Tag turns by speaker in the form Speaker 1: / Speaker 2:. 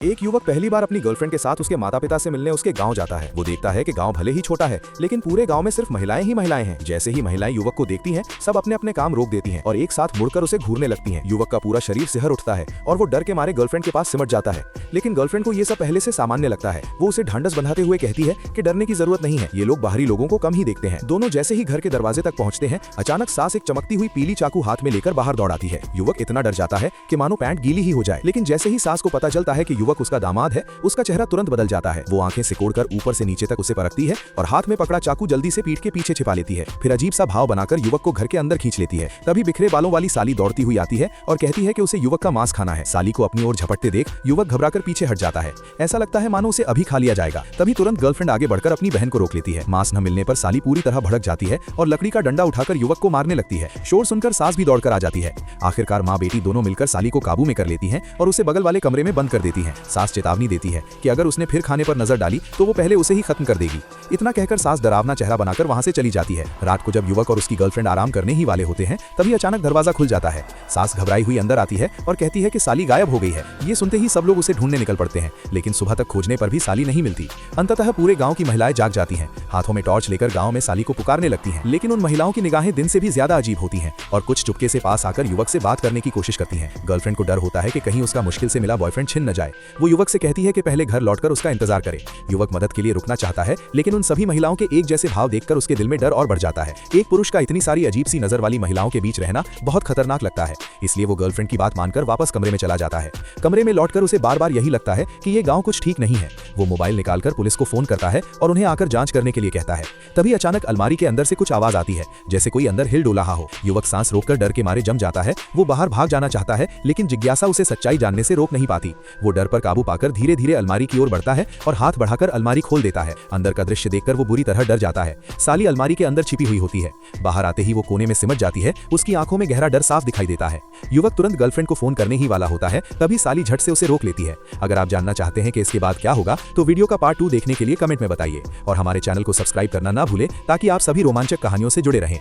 Speaker 1: एक युवक पहली बार अपनी गर्लफ्रेंड के साथ उसके माता पिता से मिलने उसके गांव जाता है। वो देखता है कि गांव भले ही छोटा है, लेकिन पूरे गांव में सिर्फ महिलाएं ही महिलाएं हैं। जैसे ही महिलाएं युवक को देखती हैं, सब अपने अपने काम रोक देती हैं और एक साथ मुड़कर उसे घूरने लगती हैं। युवक का पूरा शरीर सिहर उठता है और वो डर के मारे गर्लफ्रेंड के पास सिमट जाता है, लेकिन गर्लफ्रेंड को ये सब पहले से सामान्य लगता है। वो उसे ढांढस बंधाते हुए कहती है कि डरने की जरूरत नहीं है, ये लोग बाहरी लोगों को कम ही देखते हैं। दोनों जैसे ही घर के दरवाजे तक पहुंचते हैं, अचानक सास एक चमकती हुई पीली चाकू हाथ में लेकर बाहर दौड़ आती है। युवक इतना डर जाता है कि मानो पैंट गीली ही हो जाए, लेकिन जैसे ही सास को पता चलता है कि युवक उसका दामाद है, उसका चेहरा तुरंत बदल जाता है। वो आंखें सिकोड़कर ऊपर से नीचे तक उसे परखती है और हाथ में पकड़ा चाकू जल्दी से पीठ के पीछे छिपा लेती है। फिर अजीब सा भाव बनाकर युवक को घर के अंदर खींच लेती है। तभी बिखरे बालों वाली साली दौड़ती हुई आती है और कहती है कि उसे युवक का मांस खाना है। साली को अपनी ओर झपटते देख युवक घबराकर पीछे हट जाता है। ऐसा लगता है मानो उसे अभी खा लिया जाएगा। तभी तुरंत गर्लफ्रेंड आगे बढ़कर अपनी बहन को रोक लेती है। मांस न मिलने पर साली पूरी तरह भड़क जाती है और लकड़ी का डंडा उठाकर युवक को मारने लगती है। शोर सुनकर सास भी दौड़कर आ जाती है। आखिरकार माँ बेटी दोनों मिलकर साली को काबू में कर लेती हैं और उसे बगल वाले कमरे में बंद कर देती हैं। सास चेतावनी देती है कि अगर उसने फिर खाने पर नजर डाली तो वो पहले उसे ही खत्म कर देगी। इतना कहकर सास डरावना चेहरा बनाकर वहां से चली जाती है। रात को जब युवक और उसकी गर्लफ्रेंड आराम करने ही वाले होते हैं, तभी अचानक दरवाजा खुल जाता है। सास घबराई हुई अंदर आती है और कहती है कि साली गायब हो गई है। ये सुनते ही सब लोग उसे ढूंढने निकल पड़ते हैं, लेकिन सुबह तक खोजने पर भी साली नहीं मिलती। अंततः पूरे गांव की महिलाएं जाग जाती हैं, हाथों में टॉर्च लेकर गांव में साली को पुकारने लगती हैं। लेकिन उन महिलाओं की निगाहें दिन से भी ज्यादा अजीब होती हैं और कुछ चुपके से पास आकर युवक से बात करने की कोशिश करती हैं। गर्लफ्रेंड को डर होता है कि कहीं उसका मुश्किल से मिला बॉयफ्रेंड छिन न जाए। वो युवक से कहती है कि पहले घर लौटकर उसका इंतजार करे। युवक मदद के लिए रुकना चाहता है, लेकिन उन सभी महिलाओं के एक जैसे भाव देखकर उसके दिल में डर और बढ़ जाता है। एक पुरुष का इतनी सारी अजीब सी नजर वाली महिलाओं के बीच रहना बहुत खतरनाक लगता है, इसलिए वो गर्लफ्रेंड की बात मानकर वापस कमरे में चला जाता है। कमरे में लौटकर उसे बार बार यही लगता है कि ये गांव कुछ ठीक नहीं है। वो मोबाइल निकालकर पुलिस को फोन करता है और उन्हें आकर जांच करने के लिए कहता है। तभी अचानक अलमारी के अंदर से कुछ आवाज आती है, जैसे कोई अंदर हिल डोला हो। युवक सांस रोककर डर के मारे जम जाता है। वो बाहर भाग जाना चाहता है, लेकिन जिज्ञासा उसे सच्चाई जानने से रोक नहीं पाती। वो डर पर काबू पाकर धीरे धीरे अलमारी की ओर बढ़ता है और हाथ बढ़ाकर अलमारी खोल देता है। अंदर का दृश्य देखकर वो बुरी तरह डर जाता है। साली अलमारी के अंदर छिपी हुई होती है। बाहर आते ही वो कोने में सिमट जाती है। उसकी आंखों में गहरा डर साफ दिखाई देता है। युवक तुरंत गर्लफ्रेंड को फोन करने ही वाला होता है, तभी साली झट से उसे रोक लेती है। अगर आप जानना चाहते हैं कि इसके बाद क्या होगा, तो वीडियो का पार्ट 2 देखने के लिए कमेंट में बताइए और हमारे चैनल को सब्सक्राइब करना ना भूलें, ताकि आप सभी रोमांचक कहानियों से जुड़े रहें।